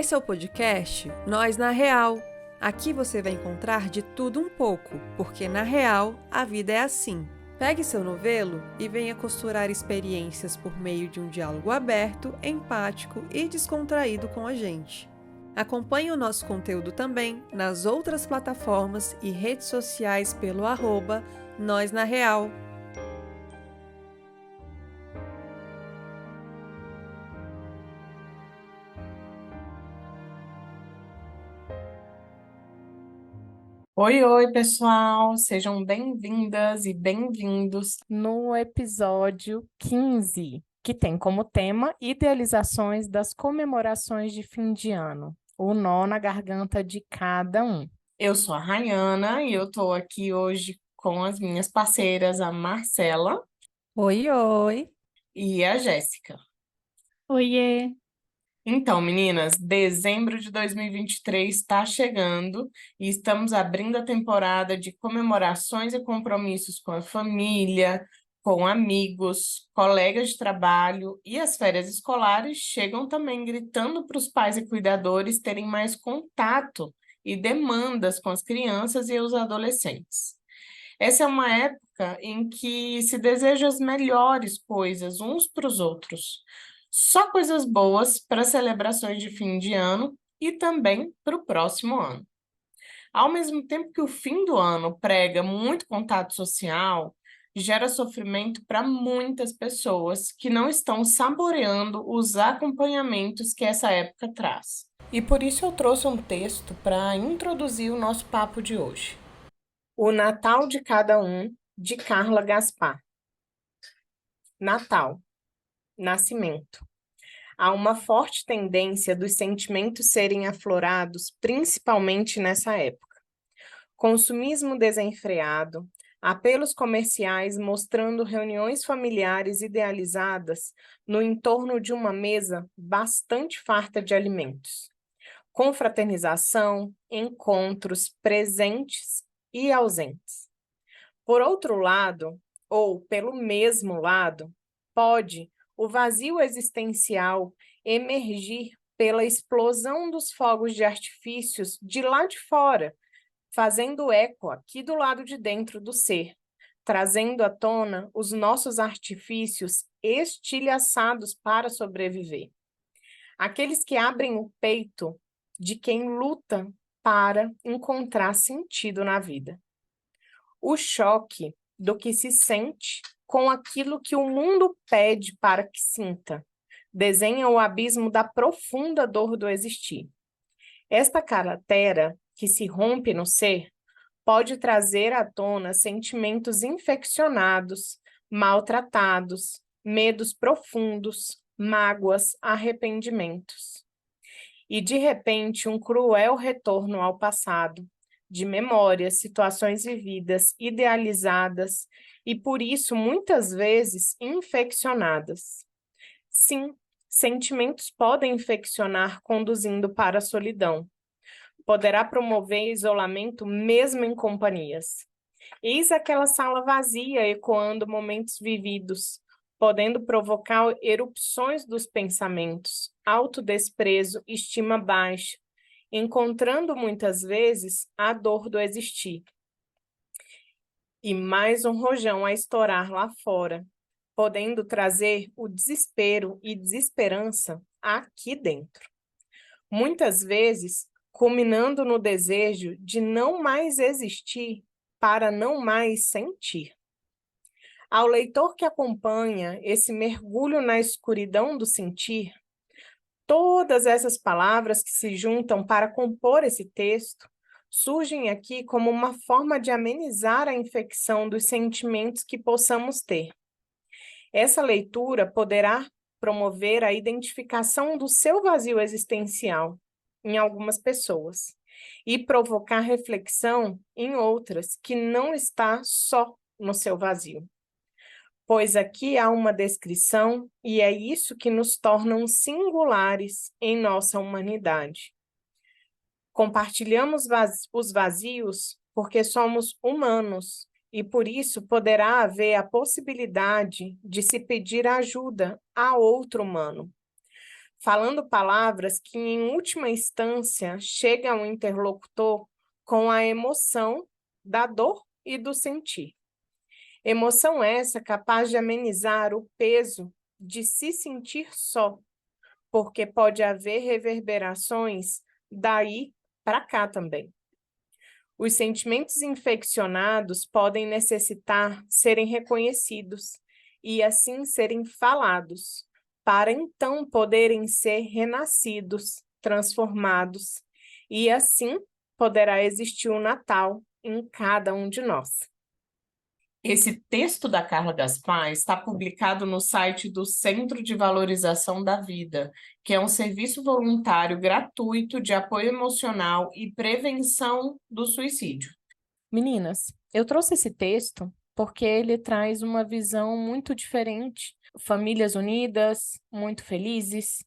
Esse é o podcast Nós na Real. Aqui você vai encontrar de tudo um pouco, porque na real a vida é assim. Pegue seu novelo e venha costurar experiências por meio de um diálogo aberto, empático e descontraído com a gente. Acompanhe o nosso conteúdo também nas outras plataformas e redes sociais pelo @Nós na Real. Oi, oi, pessoal! Sejam bem-vindas e bem-vindos no episódio 15, que tem como tema idealizações das comemorações de fim de ano, o nó na garganta de cada um. Eu sou a Rayana e eu estou aqui hoje com as minhas parceiras, a Marcela Oi, oi! e a Jéssica. Oiê! Então, meninas, dezembro de 2023 está chegando e estamos abrindo a temporada de comemorações e compromissos com a família, com amigos, colegas de trabalho, e as férias escolares chegam também gritando para os pais e cuidadores terem mais contato e demandas com as crianças e os adolescentes. Essa é uma época em que se deseja as melhores coisas uns para os outros. Só coisas boas para celebrações de fim de ano e também para o próximo ano. Ao mesmo tempo que o fim do ano prega muito contato social, gera sofrimento para muitas pessoas que não estão saboreando os acompanhamentos que essa época traz. E por isso eu trouxe um texto para introduzir o nosso papo de hoje. O Natal de Cada Um, de Carla Gaspar. Natal, nascimento. Há uma forte tendência dos sentimentos serem aflorados, principalmente nessa época. Consumismo desenfreado, apelos comerciais mostrando reuniões familiares idealizadas no entorno de uma mesa bastante farta de alimentos. Confraternização, encontros presentes e ausentes. Por outro lado, ou pelo mesmo lado, pode o vazio existencial emergir pela explosão dos fogos de artifícios de lá de fora, fazendo eco aqui do lado de dentro do ser, trazendo à tona os nossos artifícios estilhaçados para sobreviver. Aqueles que abrem o peito de quem luta para encontrar sentido na vida. O choque do que se sente com aquilo que o mundo pede para que sinta, desenha o abismo da profunda dor do existir. Esta cratera que se rompe no ser pode trazer à tona sentimentos infeccionados, maltratados, medos profundos, mágoas, arrependimentos. E, de repente, um cruel retorno ao passado, de memórias, situações vividas, idealizadas e, por isso, muitas vezes, infeccionadas. Sim, sentimentos podem infeccionar, conduzindo para a solidão. Poderá promover isolamento mesmo em companhias. Eis aquela sala vazia ecoando momentos vividos, podendo provocar erupções dos pensamentos, autodesprezo, estima baixa, encontrando muitas vezes a dor do existir. E mais um rojão a estourar lá fora, podendo trazer o desespero e desesperança aqui dentro. Muitas vezes, culminando no desejo de não mais existir para não mais sentir. Ao leitor que acompanha esse mergulho na escuridão do sentir, todas essas palavras que se juntam para compor esse texto surgem aqui como uma forma de amenizar a infecção dos sentimentos que possamos ter. Essa leitura poderá promover a identificação do seu vazio existencial em algumas pessoas e provocar reflexão em outras que não está só no seu vazio. Pois aqui há uma descrição e é isso que nos torna singulares em nossa humanidade. Compartilhamos os vazios porque somos humanos e por isso poderá haver a possibilidade de se pedir ajuda a outro humano. falando palavras que, em última instância, chegam ao interlocutor com a emoção da dor e do sentir. Emoção essa capaz de amenizar o peso de se sentir só, porque pode haver reverberações daí para cá também. Os sentimentos infeccionados podem necessitar serem reconhecidos e assim serem falados, para então poderem ser renascidos, transformados, e assim poderá existir o Natal em cada um de nós. Esse texto da Carla Gaspar está publicado no site do Centro de Valorização da Vida, que é um serviço voluntário gratuito de apoio emocional e prevenção do suicídio. Meninas, eu trouxe esse texto porque ele traz uma visão muito diferente. Famílias unidas, muito felizes,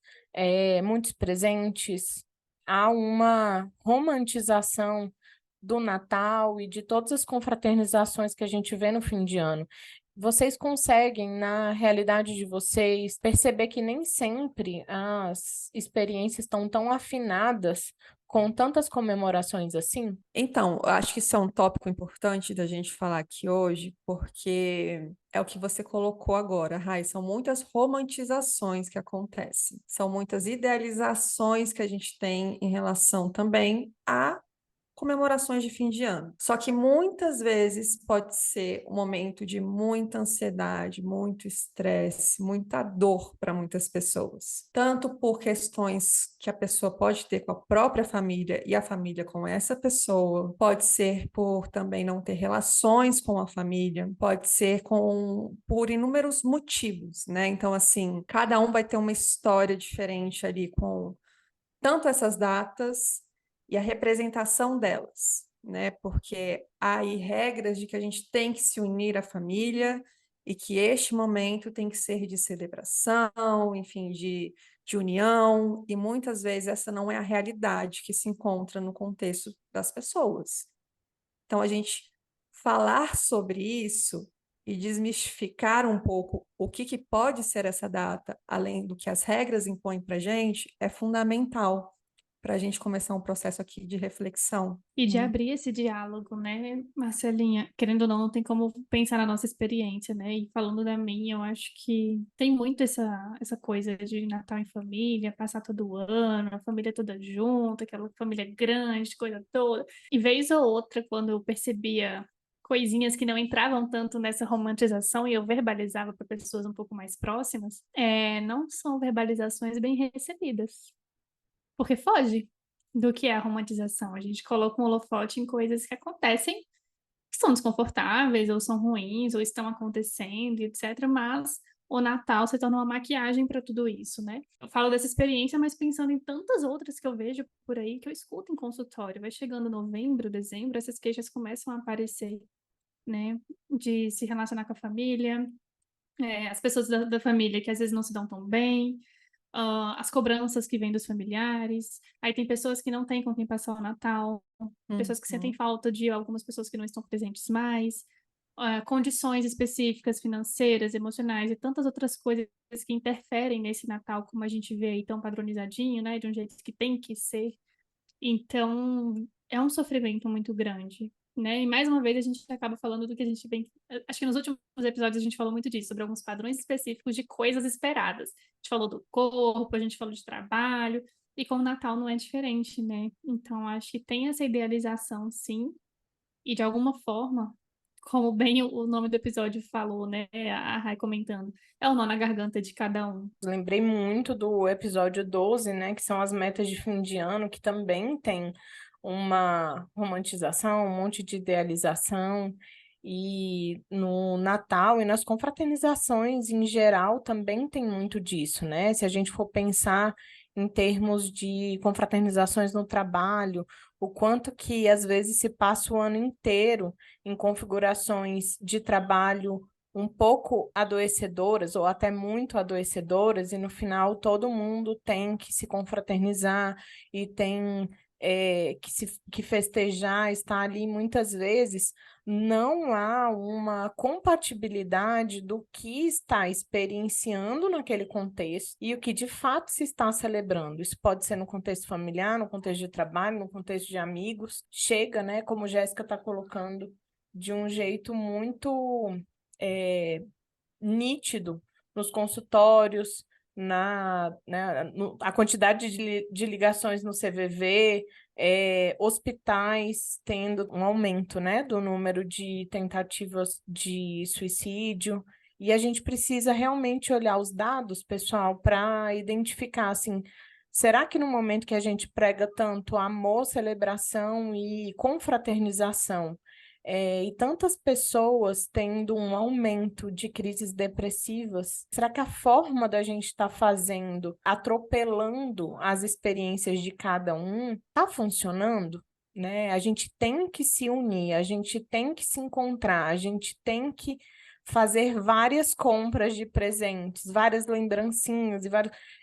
muitos presentes. Há uma romantização do Natal e de todas as confraternizações que a gente vê no fim de ano. Vocês conseguem, na realidade de vocês, perceber que nem sempre as experiências estão tão afinadas com tantas comemorações assim? Então, eu acho que isso é um tópico importante da gente falar aqui hoje, porque é o que você colocou agora, Rai, são muitas romantizações que acontecem, são muitas idealizações que a gente tem em relação também a comemorações de fim de ano. Só que muitas vezes pode ser um momento de muita ansiedade, muito estresse, muita dor para muitas pessoas. Tanto por questões que a pessoa pode ter com a própria família e a família com essa pessoa, pode ser por também não ter relações com a família, pode ser por inúmeros motivos, né? Então, assim, cada um vai ter uma história diferente ali com tanto essas datas e a representação delas, né? Porque há aí regras de que a gente tem que se unir à família e que este momento tem que ser de celebração, enfim, de união, e muitas vezes essa não é a realidade que se encontra no contexto das pessoas. Então, a gente falar sobre isso e desmistificar um pouco o que pode ser essa data, além do que as regras impõem para a gente, é fundamental para a gente começar um processo aqui de reflexão. E de abrir esse diálogo, né, Marcelinha? Querendo ou não, não tem como pensar na nossa experiência, né? E falando da minha, eu acho que tem muito essa coisa de Natal em família, passar todo ano, a família toda junta, aquela família grande, coisa toda. E vez ou outra, quando eu percebia coisinhas que não entravam tanto nessa romantização e eu verbalizava para pessoas um pouco mais próximas, não são verbalizações bem recebidas. Porque foge do que é a romantização. A gente coloca um holofote em coisas que acontecem, que são desconfortáveis, ou são ruins, ou estão acontecendo, etc. Mas o Natal se torna uma maquiagem para tudo isso, né? Eu falo dessa experiência, mas pensando em tantas outras que eu vejo por aí, que eu escuto em consultório. Vai chegando novembro, dezembro, essas queixas começam a aparecer, né? De se relacionar com a família, as pessoas da família que às vezes não se dão tão bem, as cobranças que vêm dos familiares. Aí tem pessoas que não têm com quem passar o Natal, pessoas que sentem falta de algumas pessoas que não estão presentes mais, condições específicas financeiras, emocionais e tantas outras coisas que interferem nesse Natal, como a gente vê aí tão padronizadinho, né, de um jeito que tem que ser. Então, é um sofrimento muito grande, né? E mais uma vez a gente acaba falando do que a gente vem. Acho que nos últimos episódios a gente falou muito disso, sobre alguns padrões específicos de coisas esperadas. A gente falou do corpo, a gente falou de trabalho, e com o Natal não é diferente, né? Então, acho que tem essa idealização, sim, e de alguma forma, como bem o nome do episódio falou, né? A Rai comentando, é o nó na garganta de cada um. Lembrei muito do episódio 12, né, que são as metas de fim de ano, que também tem uma romantização, um monte de idealização, e no Natal e nas confraternizações em geral também tem muito disso, né? Se a gente for pensar em termos de confraternizações no trabalho, o quanto que às vezes se passa o ano inteiro em configurações de trabalho um pouco adoecedoras ou até muito adoecedoras, e no final todo mundo tem que se confraternizar e tem que festejar, estar ali muitas vezes, não há uma compatibilidade do que está experienciando naquele contexto e o que de fato se está celebrando. Isso pode ser no contexto familiar, no contexto de trabalho, no contexto de amigos. Chega, né, como Jéssica está colocando, de um jeito muito nítido nos consultórios, a quantidade de ligações no CVV, hospitais tendo um aumento, né, do número de tentativas de suicídio. E a gente precisa realmente olhar os dados, pessoal, para identificar, assim, será que no momento que a gente prega tanto amor, celebração e confraternização, e tantas pessoas tendo um aumento de crises depressivas, será que a forma da gente estar fazendo, atropelando as experiências de cada um, está funcionando? Né? A gente tem que se unir, a gente tem que se encontrar, a gente tem que fazer várias compras de presentes, várias lembrancinhas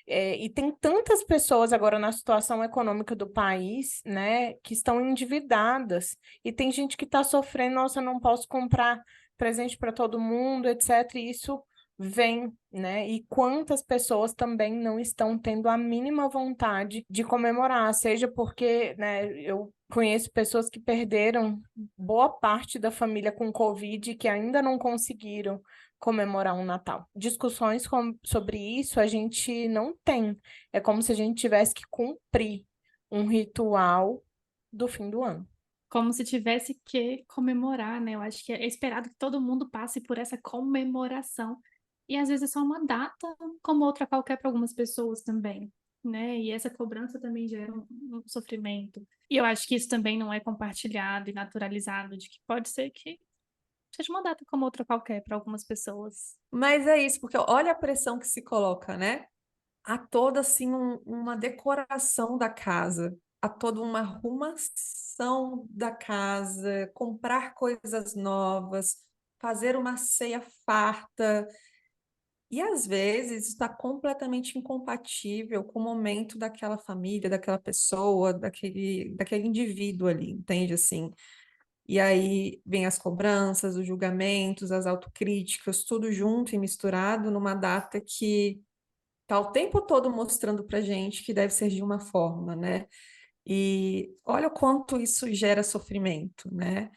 e tem tantas pessoas agora na situação econômica do país, né, que estão endividadas. E tem gente que está sofrendo, nossa, eu não posso comprar presente para todo mundo, etc. E isso vem, né? E quantas pessoas também não estão tendo a mínima vontade de comemorar, seja porque, né, eu conheço pessoas que perderam boa parte da família com Covid e que ainda não conseguiram comemorar um Natal. Discussões sobre isso a gente não tem. É como se a gente tivesse que cumprir um ritual do fim do ano. Como se tivesse que comemorar, né? Eu acho que é esperado que todo mundo passe por essa comemoração. E às vezes é só uma data, como outra qualquer para algumas pessoas também, né? E essa cobrança também gera um sofrimento. E eu acho que isso também não é compartilhado e naturalizado, de que pode ser que seja uma data como outra qualquer para algumas pessoas. Mas é isso, porque olha a pressão que se coloca, né? Há toda assim uma decoração da casa, há toda uma arrumação da casa, comprar coisas novas, fazer uma ceia farta. E às vezes está completamente incompatível com o momento daquela família, daquela pessoa, daquele indivíduo ali, entende assim? E aí vem as cobranças, os julgamentos, as autocríticas, tudo junto e misturado numa data que tá o tempo todo mostrando pra gente que deve ser de uma forma, né? E olha o quanto isso gera sofrimento, né?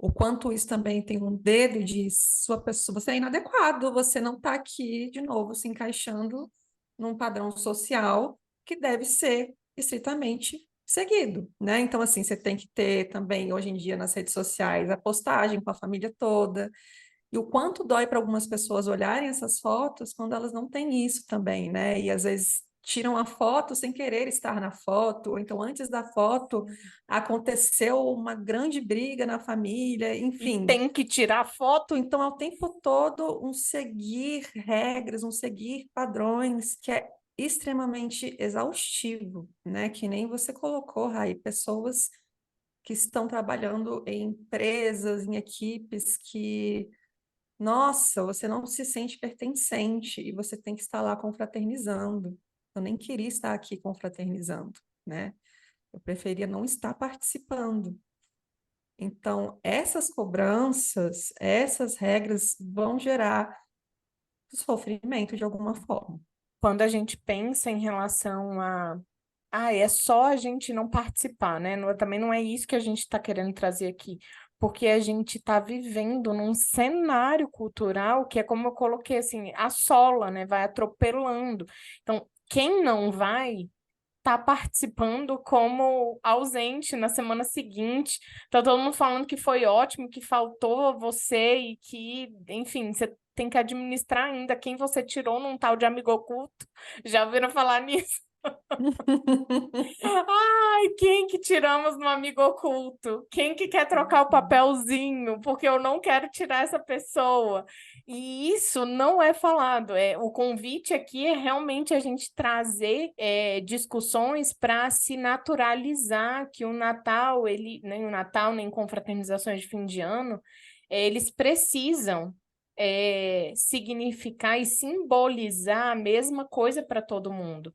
O quanto isso também tem um dedo de sua pessoa, você é inadequado, você não está aqui de novo se encaixando num padrão social que deve ser estritamente seguido, né? Então, assim, você tem que ter também, hoje em dia, nas redes sociais, a postagem com a família toda, e o quanto dói para algumas pessoas olharem essas fotos quando elas não têm isso também, né? E às vezes tiram a foto sem querer estar na foto, ou então antes da foto aconteceu uma grande briga na família, E enfim. tem que tirar foto. Então, é o tempo todo um seguir regras, um seguir padrões, que é extremamente exaustivo, né? Que nem você colocou, Rai, pessoas que estão trabalhando em empresas, em equipes que nossa, você não se sente pertencente e você tem que estar lá confraternizando. Eu nem queria estar aqui confraternizando, né? Eu preferia não estar participando. Então, essas cobranças, essas regras vão gerar sofrimento de alguma forma. Quando a gente pensa em relação é só a gente não participar, né? Também não é isso que a gente está querendo trazer aqui, porque a gente está vivendo num cenário cultural que é como eu coloquei assim, assola, né? Vai atropelando. Então, quem não vai tá participando como ausente na semana seguinte. Tá todo mundo falando que foi ótimo, que faltou você e que, enfim, você tem que administrar ainda quem você tirou num tal de amigo oculto. Já ouviram falar nisso? Ai, quem que tiramos no amigo oculto? Quem que quer trocar o papelzinho? Porque eu não quero tirar essa pessoa. E isso não é falado. O convite aqui é realmente a gente trazer discussões para se naturalizar que o Natal, nem o Natal, nem confraternizações de fim de ano, eles precisam significar e simbolizar a mesma coisa para todo mundo.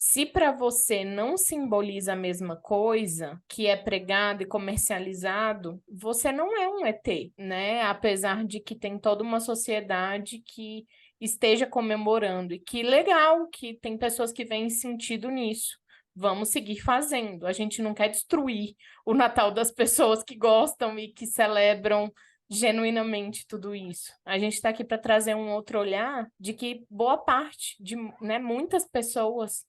Se para você não simboliza a mesma coisa que é pregado e comercializado, você não é um ET, né? Apesar de que tem toda uma sociedade que esteja comemorando. E que legal que tem pessoas que veem sentido nisso. Vamos seguir fazendo. A gente não quer destruir o Natal das pessoas que gostam e que celebram genuinamente tudo isso. A gente está aqui para trazer um outro olhar de que boa parte de, né, muitas pessoas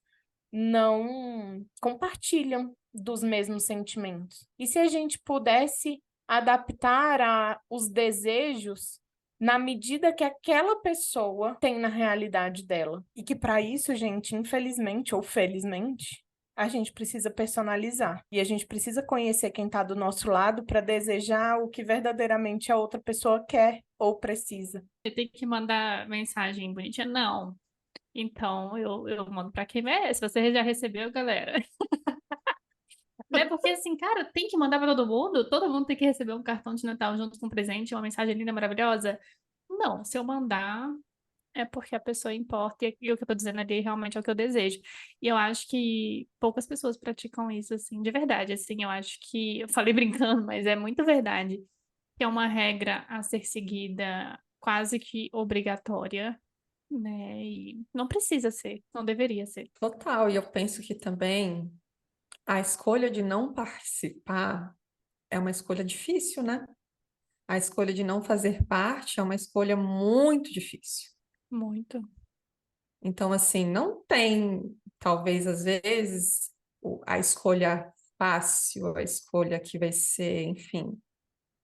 não compartilham dos mesmos sentimentos. E se a gente pudesse adaptar os desejos na medida que aquela pessoa tem na realidade dela. E que para isso, gente, infelizmente ou felizmente, a gente precisa personalizar. E a gente precisa conhecer quem está do nosso lado para desejar o que verdadeiramente a outra pessoa quer ou precisa. Você tem que mandar mensagem bonitinha? Não. Então, eu mando pra quem merece. Você já recebeu, galera? Né? Porque assim, cara, tem que mandar pra todo mundo? Todo mundo tem que receber um cartão de Natal junto com um presente, uma mensagem linda, maravilhosa? Não, se eu mandar, é porque a pessoa importa e o que eu tô dizendo ali realmente é o que eu desejo. E eu acho que poucas pessoas praticam isso, assim, de verdade. Assim, eu acho que, eu falei brincando, mas é muito verdade, que é uma regra a ser seguida quase que obrigatória, né? E não precisa ser, não deveria ser. Total, e eu penso que também a escolha de não participar é uma escolha difícil, né? A escolha de não fazer parte é uma escolha muito difícil. Muito. Então, assim, não tem, talvez às vezes, a escolha fácil, a escolha que vai ser, enfim,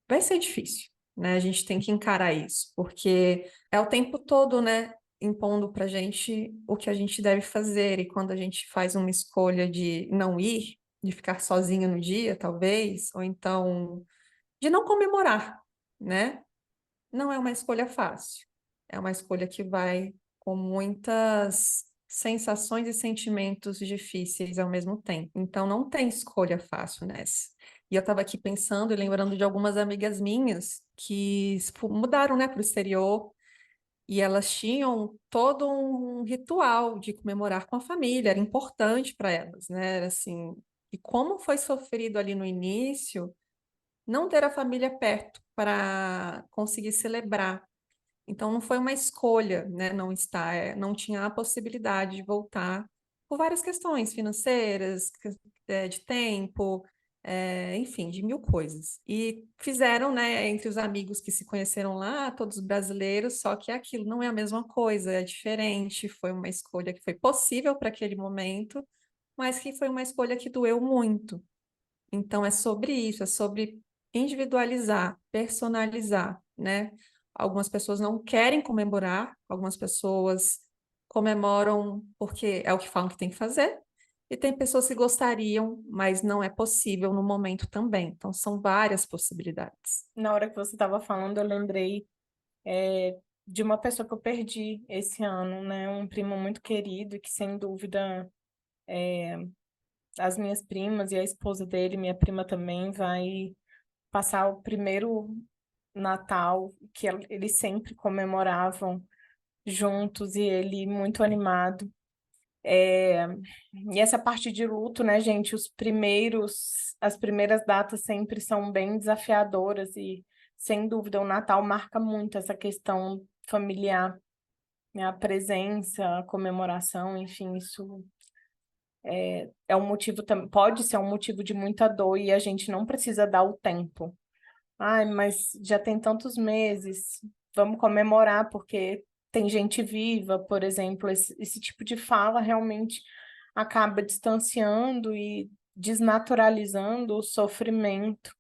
vai ser difícil, né? A gente tem que encarar isso, porque é o tempo todo, né, impondo pra gente o que a gente deve fazer, e quando a gente faz uma escolha de não ir, de ficar sozinha no dia, talvez, ou então de não comemorar, né? Não é uma escolha fácil. É uma escolha que vai com muitas sensações e sentimentos difíceis ao mesmo tempo. Então, não tem escolha fácil nessa. E eu estava aqui pensando e lembrando de algumas amigas minhas que mudaram, né, para o exterior e elas tinham todo um ritual de comemorar com a família, era importante para elas, né? Era assim, e como foi sofrido ali no início não ter a família perto para conseguir celebrar. Então, não foi uma escolha, né, não estar, não tinha a possibilidade de voltar por várias questões financeiras, de tempo, enfim, de mil coisas. E fizeram, né, entre os amigos que se conheceram lá, todos brasileiros, só que aquilo não é a mesma coisa, é diferente, foi uma escolha que foi possível para aquele momento, mas que foi uma escolha que doeu muito. Então, é sobre isso, é sobre individualizar, personalizar, né? Algumas pessoas não querem comemorar, algumas pessoas comemoram porque é o que falam que tem que fazer, e tem pessoas que gostariam, mas não é possível no momento também. Então, são várias possibilidades. Na hora que você estava falando, eu lembrei de uma pessoa que eu perdi esse ano, né? Um primo muito querido e que, sem dúvida, as minhas primas e a esposa dele, minha prima também, vai passar o primeiro Natal que eles sempre comemoravam juntos e ele muito animado. É, E essa parte de luto, né, gente? As primeiras datas sempre são bem desafiadoras e, sem dúvida, o Natal marca muito essa questão familiar, né? A presença, a comemoração, enfim, isso é um motivo, pode ser um motivo de muita dor e a gente não precisa dar o tempo. Ai, mas já tem tantos meses, vamos comemorar porque tem gente viva, por exemplo. Esse tipo de fala realmente acaba distanciando e desnaturalizando o sofrimento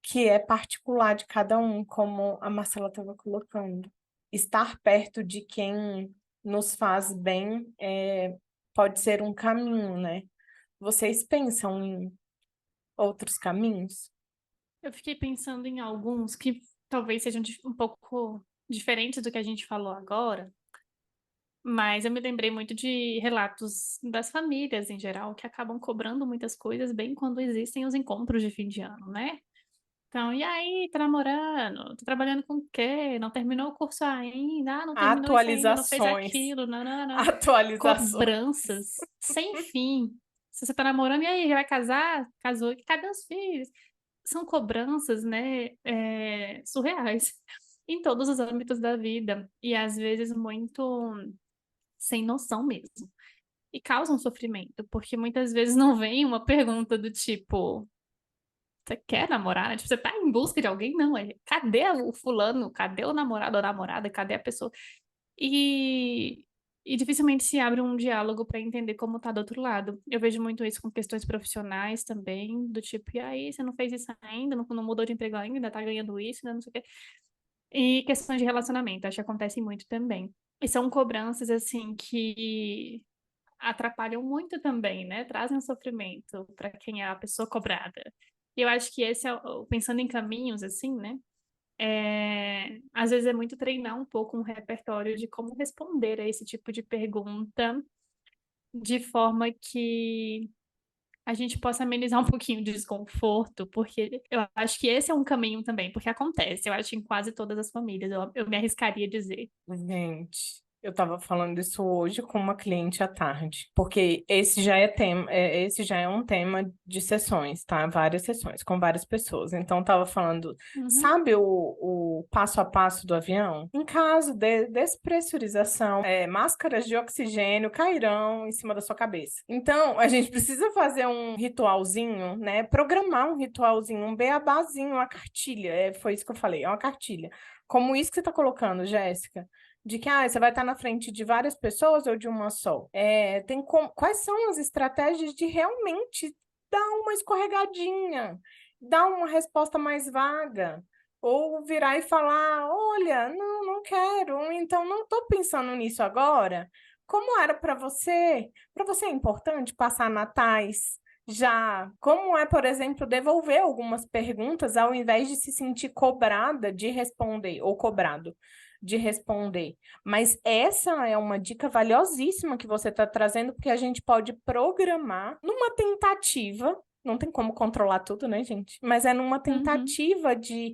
que é particular de cada um, como a Marcela estava colocando. Estar perto de quem nos faz bem pode ser um caminho, né? Vocês pensam em outros caminhos? Eu fiquei pensando em alguns que talvez sejam um pouco diferentes do que a gente falou agora, mas eu me lembrei muito de relatos das famílias em geral, que acabam cobrando muitas coisas bem quando existem os encontros de fim de ano, né? Então, e aí, tá namorando? Tá trabalhando com o quê? Não terminou o curso ainda? Ah, não terminou isso ainda, não fez Atualizações. aquilo, nanana. Atualizações. Cobranças sem fim. Se você tá namorando, e aí, já vai casar? Casou, e cadê os filhos? São cobranças, né, surreais em todos os âmbitos da vida e às vezes muito sem noção mesmo. E causam sofrimento, porque muitas vezes não vem uma pergunta do tipo, você quer namorar? Né? Tipo, você tá em busca de alguém? Não, cadê o fulano? Cadê o namorado ou a namorada? Cadê a pessoa? E, e dificilmente se abre um diálogo para entender como tá do outro lado. Eu vejo muito isso com questões profissionais também, do tipo, e aí, você não fez isso ainda? Não mudou de emprego ainda? Tá ganhando isso? Ainda não sei o quê. E questões de relacionamento, acho que acontecem muito também. E são cobranças, assim, que atrapalham muito também, né? Trazem um sofrimento para quem é a pessoa cobrada. E eu acho que esse é, pensando em caminhos, assim, né? Às vezes é muito treinar um pouco um repertório de como responder a esse tipo de pergunta de forma que a gente possa amenizar um pouquinho o desconforto, porque eu acho que esse é um caminho também, porque acontece, eu acho, em quase todas as famílias, eu me arriscaria a dizer. Gente, eu tava falando isso hoje com uma cliente à tarde, porque esse já é um tema de sessões, tá? Várias sessões com várias pessoas. Então, eu tava falando, Uhum, sabe o passo a passo do avião? Em caso de despressurização, máscaras de oxigênio cairão em cima da sua cabeça. Então, a gente precisa fazer um ritualzinho, né? Programar um ritualzinho, um beabazinho, uma cartilha. Foi isso que eu falei, é uma cartilha. Como isso que você está colocando, Jéssica, de que você vai estar na frente de várias pessoas ou de uma só? Quais são as estratégias de realmente dar uma escorregadinha, dar uma resposta mais vaga, ou virar e falar: olha, não, não quero, ou então não estou pensando nisso agora. Como era para você? Para você é importante passar natais? Já, como é, por exemplo, devolver algumas perguntas ao invés de se sentir cobrada de responder, ou cobrado de responder. Mas essa é uma dica valiosíssima que você está trazendo, porque a gente pode programar numa tentativa, não tem como controlar tudo, né, gente? Mas é numa uhum. tentativa de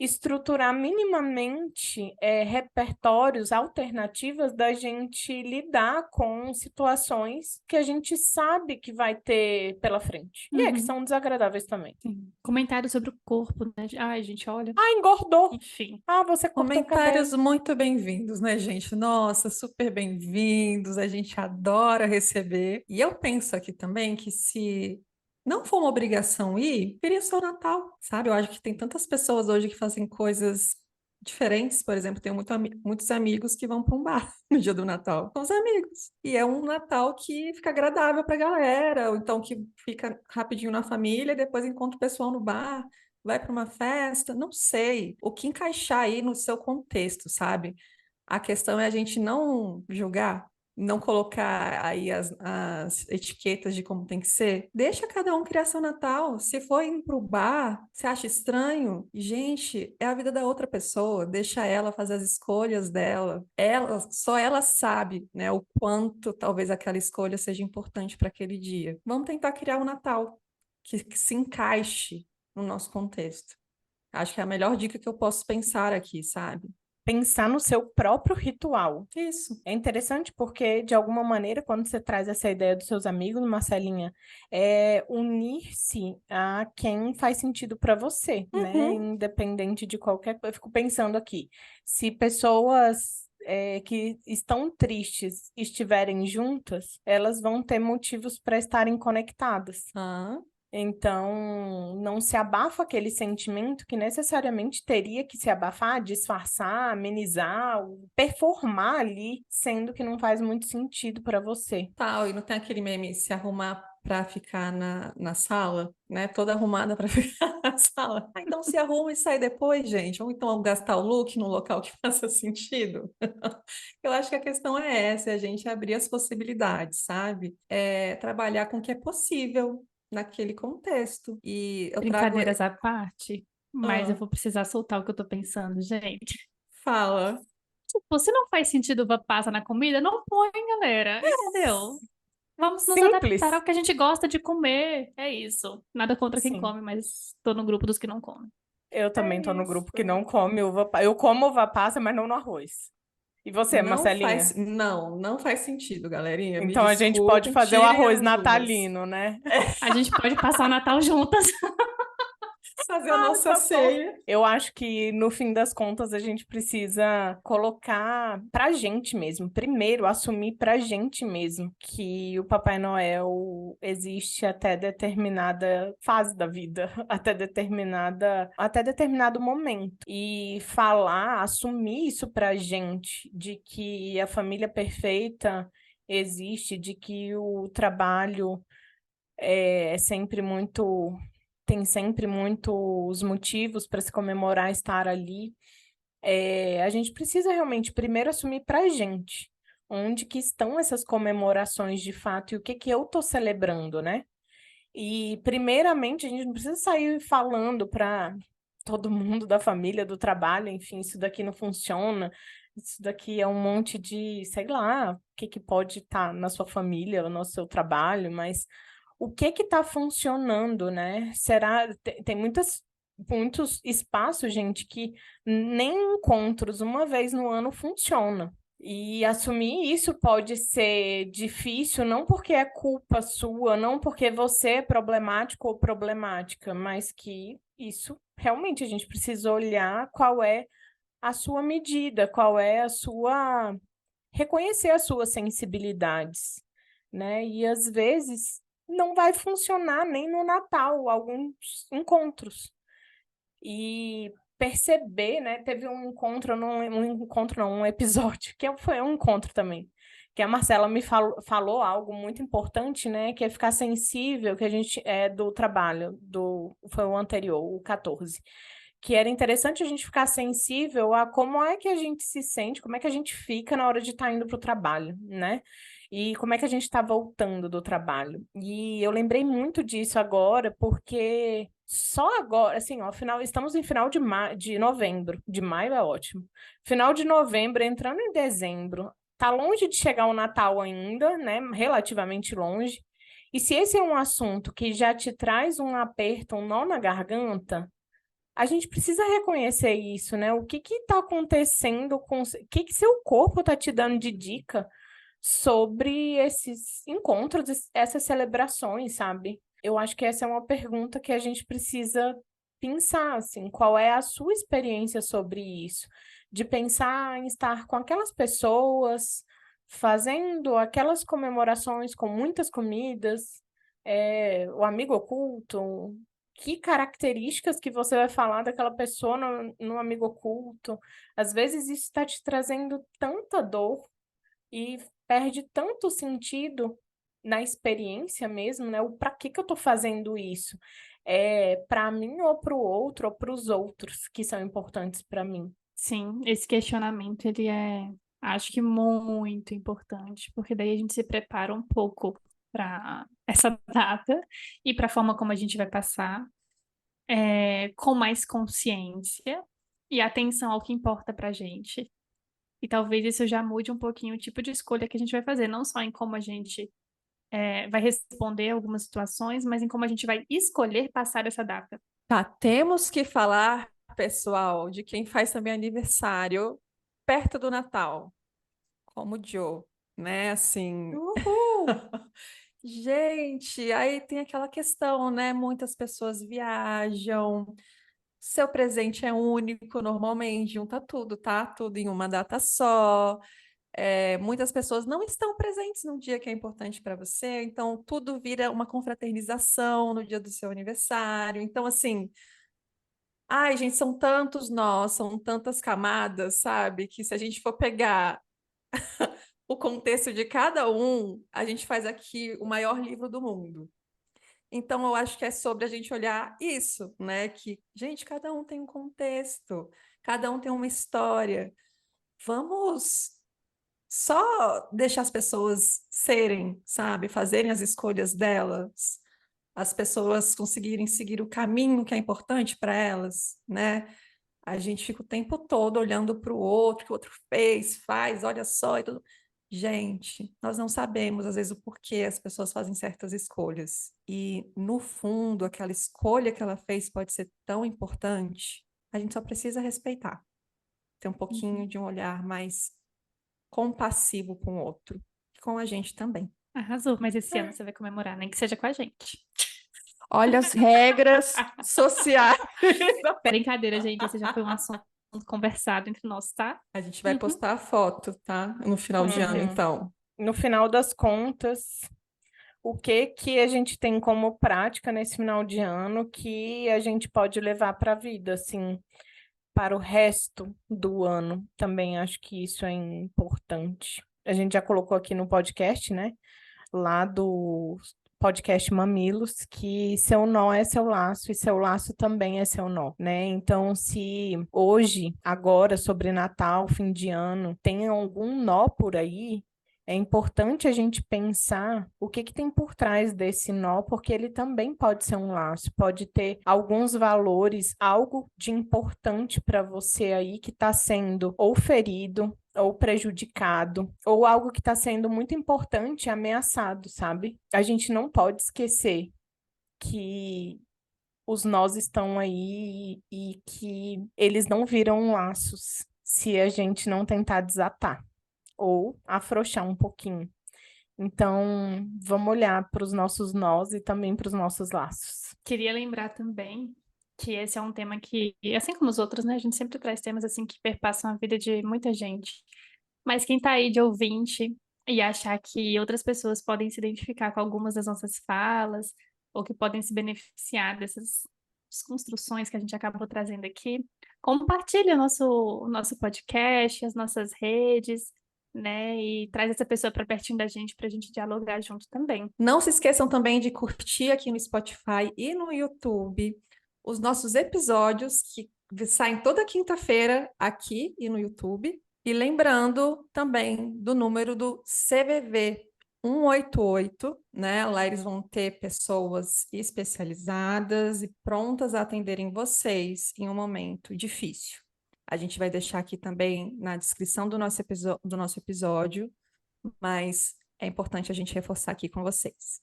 estruturar minimamente repertórios, alternativas da gente lidar com situações que a gente sabe que vai ter pela frente. E que Uhum. são desagradáveis também. Sim. Comentário sobre o corpo, né? Ai, gente, olha. Ah, engordou. Enfim. Ah, você cortou o Comentários cabelo. muito bem-vindos, né, gente? Nossa, super bem-vindos, a gente adora receber. E eu penso aqui também que se não for uma obrigação ir, queria o seu Natal, sabe? Eu acho que tem tantas pessoas hoje que fazem coisas diferentes, por exemplo, tenho muitos amigos que vão para um bar no dia do Natal com os amigos. E é um Natal que fica agradável para a galera, ou então que fica rapidinho na família, e depois encontra o pessoal no bar, vai para uma festa, não sei. O que encaixar aí no seu contexto, sabe? A questão é a gente não julgar, não colocar aí as etiquetas de como tem que ser. Deixa cada um criar seu Natal. Se for ir pro bar, você acha estranho? Gente, é a vida da outra pessoa. Deixa ela fazer as escolhas dela. Só ela sabe, né, o quanto talvez aquela escolha seja importante para aquele dia. Vamos tentar criar um Natal que se encaixe no nosso contexto. Acho que é a melhor dica que eu posso pensar aqui, sabe? Pensar no seu próprio ritual. Isso. É interessante porque, de alguma maneira, quando você traz essa ideia dos seus amigos, Marcelinha, é unir-se a quem faz sentido para você, né? Uhum. Independente de qualquer coisa. Eu fico pensando aqui, se pessoas que estão tristes estiverem juntas, elas vão ter motivos para estarem conectadas. Ah, Então, não se abafa aquele sentimento que necessariamente teria que se abafar, disfarçar, amenizar, performar ali, sendo que não faz muito sentido para você. tal. E não tem aquele meme se arrumar para ficar na sala, né? Toda arrumada para ficar na sala. Ah, então se arruma e sai depois, gente. Ou então gastar o look num local que faça sentido. Eu acho que a questão é essa, é a gente abrir as possibilidades, sabe? É trabalhar com o que é possível naquele contexto. E eu trago. Brincadeiras à parte, mas eu Ah, vou precisar soltar o que eu tô pensando, gente. fala. Tipo, se não faz sentido uva passa na comida, não põe, galera. Entendeu? Vamos nos adaptar Simples. ao que a gente gosta de comer. É isso. Nada contra quem Sim. come, mas tô no grupo dos que não comem. Eu também tô no isso. grupo que não come uva passa. Eu como uva passa, mas não no arroz. E você, Marcelinha? Não faz sentido, galerinha. Me Então a gente pode desculpem, fazer o tirem arroz as uvas. natalino, né? A gente pode passar o Natal juntas. Fazer a nossa Tá bom. ceia. Eu acho que no fim das contas a gente precisa colocar pra gente mesmo, primeiro assumir pra gente mesmo que o Papai Noel existe até determinada fase da vida, até determinado momento. E falar, assumir isso pra gente, de que a família perfeita existe, de que o trabalho é sempre muito, tem sempre muitos motivos para se comemorar estar ali. A gente precisa realmente primeiro assumir para a gente onde que estão essas comemorações de fato e o que que eu estou celebrando, né? E primeiramente a gente não precisa sair falando para todo mundo da família, do trabalho, enfim, isso daqui não funciona. Isso daqui é um monte de, sei lá, o que que pode estar na sua família, no seu trabalho, mas o que que está funcionando, né? Será tem muitos espaços, gente, que nem encontros uma vez no ano funciona. E assumir isso pode ser difícil, não porque é culpa sua, não porque você é problemático ou problemática, mas que isso realmente a gente precisa olhar qual é a sua medida, qual é a sua reconhecer as suas sensibilidades, né? E às vezes não vai funcionar nem no Natal, alguns encontros. E perceber, né? Teve um encontro, um encontro não, um episódio, que foi um encontro também, que a Marcela me falou algo muito importante, né? Que é ficar sensível, que a gente é do trabalho, foi o anterior, o 14, que era interessante a gente ficar sensível a como é que a gente se sente, como é que a gente fica na hora de estar indo para o trabalho, né? E como é que a gente está voltando do trabalho. E eu lembrei muito disso agora, porque só agora, assim, ó, estamos em final de novembro, de maio é ótimo. Final de novembro, entrando em dezembro, tá longe de chegar o Natal ainda, né? Relativamente longe. E se esse é um assunto que já te traz um aperto, um nó na garganta, a gente precisa reconhecer isso, né? O que que está acontecendo com... O que que seu corpo está te dando de dica sobre esses encontros, essas celebrações, sabe? Eu acho que essa é uma pergunta que a gente precisa pensar, assim, qual é a sua experiência sobre isso? De pensar em estar com aquelas pessoas, fazendo aquelas comemorações com muitas comidas, o amigo oculto, que características que você vai falar daquela pessoa no amigo oculto? Às vezes isso está te trazendo tanta dor e perde tanto sentido na experiência mesmo, né? O para que eu estou fazendo isso? É para mim ou para o outro ou para os outros que são importantes para mim? Sim, esse questionamento, ele acho que muito importante, porque daí a gente se prepara um pouco para essa data e para a forma como a gente vai passar, com mais consciência e atenção ao que importa para a gente. E talvez isso já mude um pouquinho o tipo de escolha que a gente vai fazer, não só em como a gente vai responder algumas situações, mas em como a gente vai escolher passar essa data. Tá, temos que falar, pessoal, de quem faz também aniversário perto do Natal, como o Joe, né? Assim, Uhul! gente, aí tem aquela questão, né? Muitas pessoas viajam, seu presente é único, normalmente, junta tudo, tá? Tudo em uma data só. Muitas pessoas não estão presentes num dia que é importante para você, então tudo vira uma confraternização no dia do seu aniversário. Então, assim, ai, gente, são tantos nós, são tantas camadas, sabe? Que se a gente for pegar o contexto de cada um, a gente faz aqui o maior livro do mundo. Então, eu acho que é sobre a gente olhar isso, né? Que, gente, cada um tem um contexto, cada um tem uma história. Vamos só deixar as pessoas serem, sabe? Fazerem as escolhas delas, as pessoas conseguirem seguir o caminho que é importante para elas, né? A gente fica o tempo todo olhando para o outro, que o outro fez, faz, olha só e tudo. Gente, nós não sabemos, às vezes, o porquê as pessoas fazem certas escolhas. E, no fundo, aquela escolha que ela fez pode ser tão importante. A gente só precisa respeitar. Ter um pouquinho de um olhar mais compassivo com o outro. E com a gente também. Arrasou, mas esse ano você vai comemorar, nem que seja com a gente. Olha as regras sociais. Brincadeira, gente, esse já foi um assunto conversado entre nós, tá? A gente vai Uhum. postar a foto, tá? No final de ano, Uhum. então. No final das contas, o que que a gente tem como prática nesse final de ano que a gente pode levar para a vida, assim, para o resto do ano? Também acho que isso é importante. A gente já colocou aqui no podcast, né? Lá do podcast Mamilos, que seu nó é seu laço e seu laço também é seu nó, né? Então, se hoje, agora, sobre Natal, fim de ano, tem algum nó por aí, é importante a gente pensar o que que tem por trás desse nó, porque ele também pode ser um laço, pode ter alguns valores, algo de importante para você aí que está sendo ou ferido, ou prejudicado, ou algo que está sendo muito importante, ameaçado, sabe? A gente não pode esquecer que os nós estão aí e que eles não viram laços se a gente não tentar desatar ou afrouxar um pouquinho. Então, vamos olhar para os nossos nós e também para os nossos laços. Queria lembrar também que esse é um tema que, assim como os outros, né? A gente sempre traz temas assim que perpassam a vida de muita gente. Mas quem tá aí de ouvinte e achar que outras pessoas podem se identificar com algumas das nossas falas, ou que podem se beneficiar dessas construções que a gente acabou trazendo aqui, compartilha o nosso podcast, as nossas redes, né? E traz essa pessoa para pertinho da gente para a gente dialogar junto também. Não se esqueçam também de curtir aqui no Spotify e no YouTube os nossos episódios que saem toda quinta-feira aqui e no YouTube. E lembrando também do número do CVV 188, né? Lá eles vão ter pessoas especializadas e prontas a atenderem vocês em um momento difícil. A gente vai deixar aqui também na descrição do nosso episódio, mas é importante a gente reforçar aqui com vocês.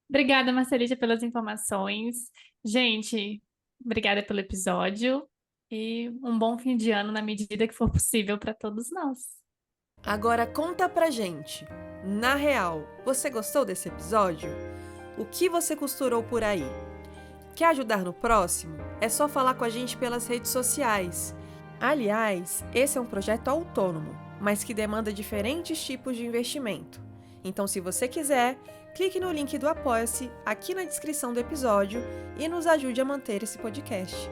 Obrigada, Marcelita, pelas informações. Gente, obrigada pelo episódio e um bom fim de ano na medida que for possível para todos nós. Agora conta pra gente. Na real, você gostou desse episódio? O que você costurou por aí? Quer ajudar no próximo? É só falar com a gente pelas redes sociais. Aliás, esse é um projeto autônomo, mas que demanda diferentes tipos de investimento. Então, se você quiser, clique no link do Apoia-se aqui na descrição do episódio e nos ajude a manter esse podcast.